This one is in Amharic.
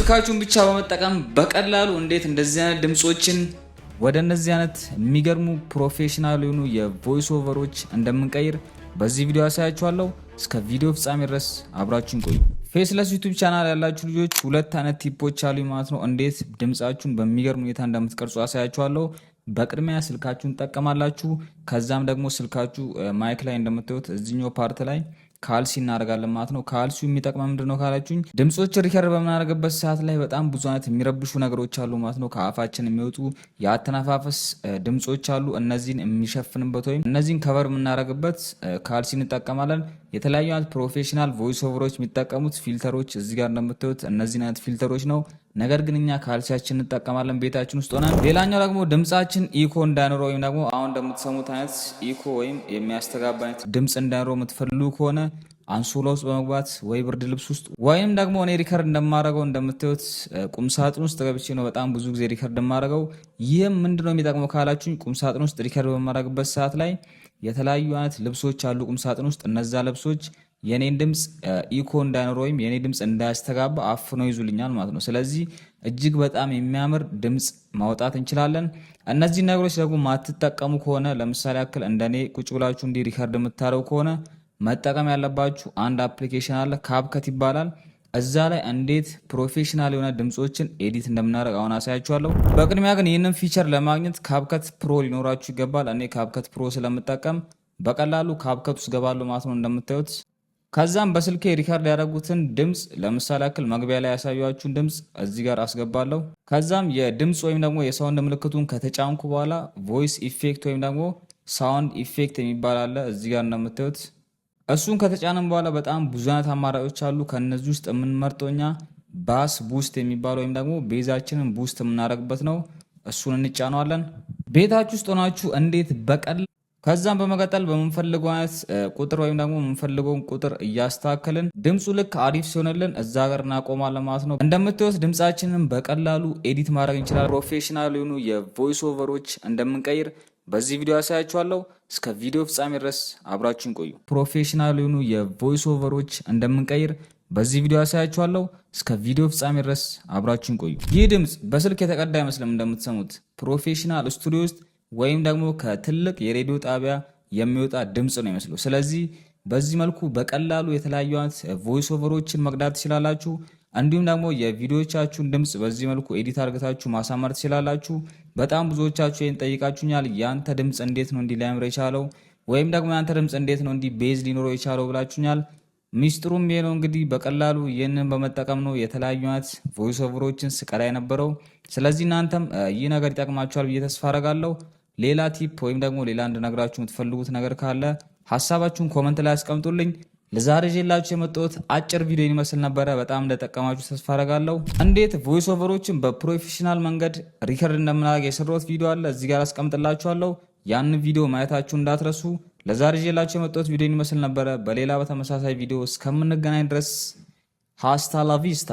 ስልካችሁን ብቻ በመጠቀም በቀላሉ እንዴት እንደዚህ አይነት ድምጾችን ወደ እነዚህ አይነት የሚገርሙ ፕሮፌሽናል የሆኑ የቮይስ ኦቨሮች እንደምንቀይር በዚህ ቪዲዮ አሳያችኋለሁ። እስከ ቪዲዮ ፍጻሜ ድረስ አብራችሁን ቆዩ። ፌስለስ ዩቲዩብ ቻናል ያላችሁ ልጆች ሁለት አይነት ቲፖች አሉ ማለት ነው። እንዴት ድምጻችሁን በሚገርም ሁኔታ እንደምትቀርጹ አሳያችኋለሁ። በቅድሚያ ስልካችሁን ተጠቀማላችሁ። ከዛም ደግሞ ስልካችሁ ማይክ ላይ እንደምታዩት እዚህኛው ፓርት ላይ ካልሲ እናደርጋለን ማለት ነው። ካልሲው የሚጠቅመው ምንድነው ካላችሁኝ ድምጾች ሪከርድ በምናደርግበት ሰዓት ላይ በጣም ብዙ አይነት የሚረብሹ ነገሮች አሉ ማለት ነው። ከአፋችን የሚወጡ የአተነፋፈስ ድምጾች አሉ። እነዚህን የሚሸፍንበት ወይም እነዚህን ከቨር የምናደርግበት ካልሲ እንጠቀማለን። የተለያዩ አይነት ፕሮፌሽናል ቮይስ ኦቨሮች የሚጠቀሙት ፊልተሮች እዚህ ጋር እንደምታዩት እነዚህን አይነት ፊልተሮች ነው። ነገር ግን እኛ ካልሲያችን እንጠቀማለን ቤታችን ውስጥ ሆነን። ሌላኛው ደግሞ ድምጻችን ኢኮ እንዳይኖረው ወይም ደግሞ አሁን እንደምትሰሙት አይነት ኢኮ ወይም የሚያስተጋባ አይነት ድምጽ እንዳይኖረው የምትፈልጉ ከሆነ አንሶላ ውስጥ በመግባት ወይ ብርድ ልብስ ውስጥ ወይም ደግሞ እኔ ሪከርድ እንደማደርገው እንደምታዩት ቁምሳጥን ውስጥ ገብቼ ነው በጣም ብዙ ጊዜ ሪከርድ እንደማደርገው። ይህም ምንድነው የሚጠቅመው ካላችሁኝ ቁምሳጥን ውስጥ ሪከርድ በማደርግበት ሰዓት ላይ የተለያዩ አይነት ልብሶች አሉ ቁምሳጥን ውስጥ። እነዛ ልብሶች የኔን ድምጽ ኢኮ እንዳይኖር ወይም የኔ ድምጽ እንዳያስተጋባ አፍነው ይዙልኛል ማለት ነው። ስለዚህ እጅግ በጣም የሚያምር ድምጽ ማውጣት እንችላለን። እነዚህ ነገሮች ደግሞ ማትጠቀሙ ከሆነ ለምሳሌ ያክል እንደኔ ቁጭ ብላችሁ እንዲ ሪከርድ የምታደርጉ ከሆነ መጠቀም ያለባችሁ አንድ አፕሊኬሽን አለ፣ ካፕከት ይባላል። እዛ ላይ እንዴት ፕሮፌሽናል የሆነ ድምጾችን ኤዲት እንደምናደርግ አሁን አሳያችኋለሁ። በቅድሚያ ግን ይህንን ፊቸር ለማግኘት ካፕከት ፕሮ ሊኖራችሁ ይገባል። እኔ ካፕከት ፕሮ ስለምጠቀም በቀላሉ ካፕከት ውስጥ ገባለሁ ማለት ነው እንደምታዩት። ከዛም በስልኬ ሪከርድ ያደረጉትን ድምጽ ለምሳሌ ያክል መግቢያ ላይ ያሳያችሁን ድምጽ እዚህ ጋር አስገባለሁ። ከዛም የድምጽ ወይም ደግሞ የሳውንድ ምልክቱን ከተጫንኩ በኋላ ቮይስ ኢፌክት ወይም ደግሞ ሳውንድ ኢፌክት የሚባል አለ እዚህ ጋር እንደምታዩት። እሱን ከተጫንም በኋላ በጣም ብዙ አይነት አማራጮች አሉ። ከነዚህ ውስጥ የምንመርጠው እኛ ባስ ቡስት የሚባለው ወይም ደግሞ ቤዛችንን ቡስት የምናደርግበት ነው። እሱን እንጫነዋለን። ቤታችሁ ውስጥ ሆናችሁ እንዴት በቀላሉ ከዛም በመቀጠል በምንፈልገው አይነት ቁጥር ወይም ደግሞ የምንፈልገውን ቁጥር እያስተካከልን ድምፁ ልክ አሪፍ ሲሆንልን እዛ ጋር እናቆማለን ማለት ነው። እንደምታዩት ድምፃችንን በቀላሉ ኤዲት ማድረግ እንችላለን። ፕሮፌሽናል የሆኑ የቮይስ ኦቨሮች እንደምንቀይር በዚህ ቪዲዮ ያሳያችኋለሁ። እስከ ቪዲዮ ፍጻሜ ድረስ አብራችሁን ቆዩ። ፕሮፌሽናል የሆኑ የቮይስ ኦቨሮች እንደምንቀይር በዚህ ቪዲዮ ያሳያችኋለሁ። እስከ ቪዲዮ ፍጻሜ ድረስ አብራችሁን ቆዩ። ይህ ድምፅ በስልክ የተቀዳ አይመስልም። እንደምትሰሙት ፕሮፌሽናል ስቱዲዮ ውስጥ ወይም ደግሞ ከትልቅ የሬዲዮ ጣቢያ የሚወጣ ድምጽ ነው የሚመስለው። ስለዚህ በዚህ መልኩ በቀላሉ የተለያዩ አይነት ቮይስ ኦቨሮችን መቅዳት ትችላላችሁ። እንዲሁም ደግሞ የቪዲዮቻችሁን ድምጽ በዚህ መልኩ ኤዲት አድርጋችሁ ማሳመር ትችላላችሁ። በጣም ብዙዎቻችሁ ይሄን ጠይቃችሁኛል። ያንተ ድምጽ እንዴት ነው እንዲህ ሊያምር የቻለው ወይም ደግሞ ያንተ ድምጽ እንዴት ነው እንዲህ ቤዝ ሊኖረው የቻለው ብላችሁኛል። ሚስጥሩም ይሄ ነው እንግዲህ በቀላሉ ይህንን በመጠቀም ነው የተለያዩ አይነት ቮይስ ኦቨሮችን ስቀዳ የነበረው። ስለዚህ እናንተም ይህ ነገር ይጠቅማችኋል ብዬ ተስፋ አደርጋለሁ። ሌላ ቲፕ ወይም ደግሞ ሌላ እንድነግራችሁ የምትፈልጉት ነገር ካለ ሐሳባችሁን ኮመንት ላይ አስቀምጡልኝ። ለዛሬ ይዤላችሁ የመጣሁት አጭር ቪዲዮ ይመስል ነበረ። በጣም እንደጠቀማችሁ ተስፋ አደርጋለሁ። እንዴት ቮይስ ኦቨሮችን በፕሮፌሽናል መንገድ ሪከርድ እንደምናደርግ የሰራሁት ቪዲዮ አለ እዚህ ጋር አስቀምጥላችኋለሁ። ያን ቪዲዮ ማየታችሁ እንዳትረሱ። ለዛሬ ይዤላችሁ የመጣሁት ቪዲዮ ይመስል ነበረ። በሌላ በተመሳሳይ ቪዲዮ እስከምንገናኝ ድረስ ሃስታ ላ ቪስታ።